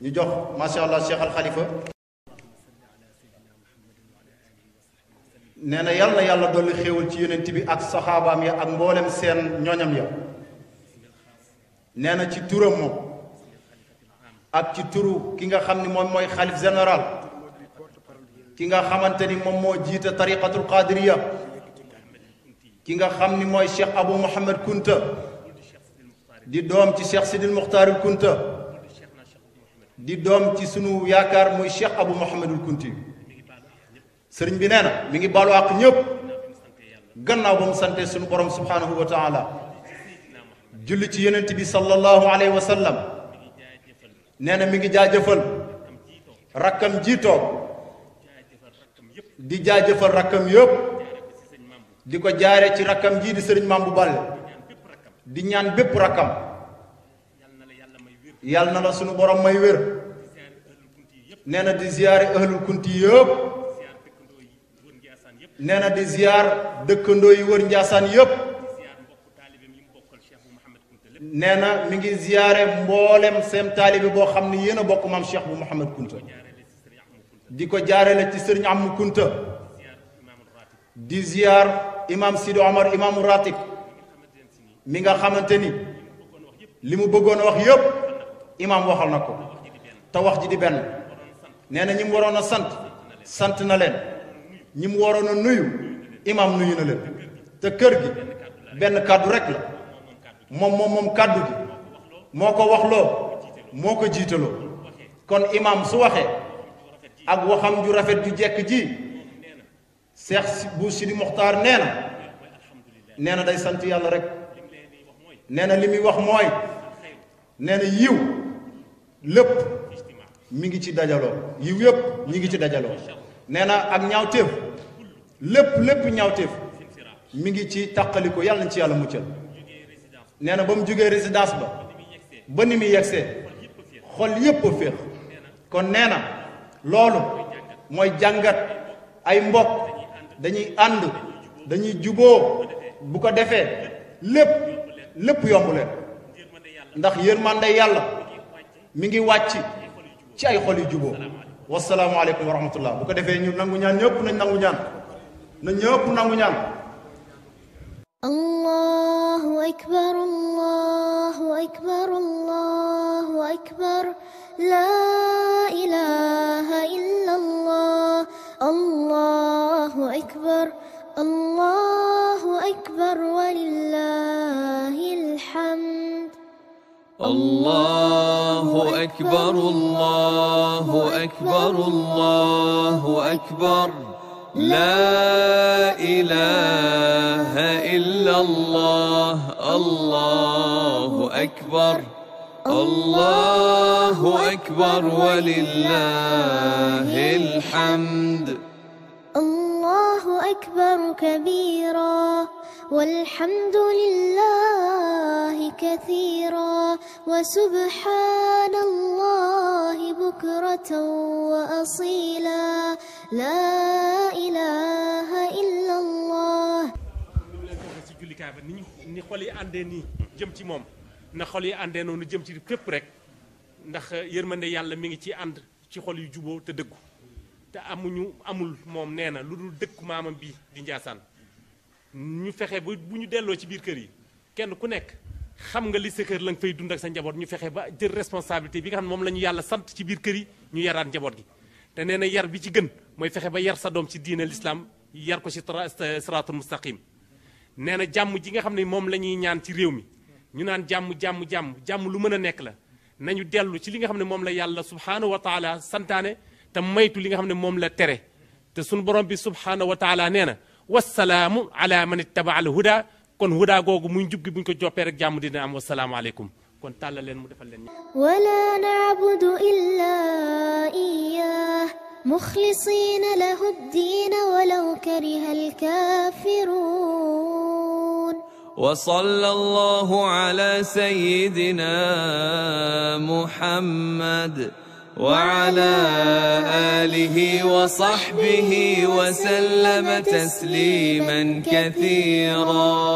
ñu jox macha allah Cheikh Al Khalifa. nee na yal na yàlla dolli xéewal ci yonent bi ak saxaabaam ya ak mboolem seen ñoñam ya. nee na ci turam moom ak ci turu ki nga xam ni moom mooy xalif général ki nga xamante ni moom moo jiite tariqatul qadiriya ki nga xam ni mooy Cheikh Abou Mouhamed Kunta di doom ci Cheikh Sidil Muxtaarul Kunta di doom ci sunu yaakaar muy Cheikh Abou Mouhamedul Kunti sëriñ bi nee na mi ngi baalu àq ñëpp gannaaw ba mu sante sunu borom subhanahu wa taala julli ci yonent bi sallallahu alayhi wa sallam nee na mi ngi jaajëfal rakkam ji toog di jaajëfal rakkam yëpp di ko jaare ci rakkam ji di sëriñ Maam bu Balle di ñaan bépp rakkam yal na la sunu borom may wér nee na di ziyaare ahlul kunti yëpp nee na di ziyaar dëkkandoo yi wër Njaasaan yëpp nee na mi ngi ziyaare mboolem seen taalibe boo xam ne yéen a bokk maam Cheikh bu Mouhamed Kunta di ko jaarale ci sëriñ Amu Kunta di ziyaar imam Sidi Omar imaamu ratib mi nga xamante ni li mu bëggoon a wax yëpp imam waxal na ko te wax ji di benn nee na ñi mu waroon a sant na leen ñi mu waroon a nuyu imam nuyu na leen te kër gi benn kàddu rek la moom kàddu gi moo ko waxloo moo ko jiitaloo kon imam su waxee ak waxam ju rafet ju jekk ji Seex bu Sidi Muxtaar nee na day sant yàlla rek nee na li muy wax mooy nee na yiw lépp mi ngi ci dajaloo yiw yépp ñi ngi ci dajaloo nee na ak ñaawteef lépp ñaawteef mi ngi ci tàqaliko yàlla nañ ci yàlla muccal nee na ba mu jógee résidence ba ni muy yegsee xol yépp a féex kon nee na loolu mooy jàngat ay mbokk dañuy ànd dañuy juboo bu ko defee lépp yomb leen ndax yërmande yàlla mi ngi wàcc ci ay xol yu juboo wasalaamu aleykum wa rahmatullah bu ko defee ñu nangu ñaan ñëpp nañ nangu ñaan na ñëpp nangu ñaan allahu akbar allahu akbar allahu akbar la ilaha illa allah allahu akbar walillahil hamd الله أكبر الله أكبر الله أكبر لا إله إلا الله الله أكبر الله أكبر ولله الحمد الله أكبر كبيرا والحمد لله كثيرا وسبحان الله بكرة وأصيلا لا إله إلا الله ni xol yi àndee nii jëm ci moom na xol yi àndee noonu jëm ci fépp rek ndax yërmande yàlla mi ngi ci ànd ci xol yu juboo te dëggu te amul moom nee na lu dul dëkku maamam bi di Njaasaan ñu fexe ba bu ñu delloo ci biir kër yi kenn ku nekk xam nga li sa kër la nga fay dund ak sa njaboot ñu fexe ba jël responsabilité bi nga xam ne moom la ñu yàlla sant ci biir kër yi ñu yaraat njaboot gi te nee na yar bi ci gën mooy fexe ba yar sa doom ci diine l'islam yar ko ci siraatul mustaqim nee na jàmm ji nga xam ne moom la ñuy ñaan ci réew mi ñu naan jàmm lu mën a nekk la nañu dellu ci li nga xam ne moom la yàlla subhaanahu wa taala santaane te maytu li nga xam ne moom la tere te sunu borom bi subhaanahu wa taala nee na wasalaamu ala man ittaba al huda kon huda googu muy njub gi buñ ko joppee rek jàmm dina am wasalaamu aleykum kon tàllal leen mu defal leen wala na'budu illa iyyah mukhlisina lahu ad-din walaw kariha al-kafirun وصلى الله على سيدنا محمد وعلى آله وصحبه وسلم تسليما كثيرا.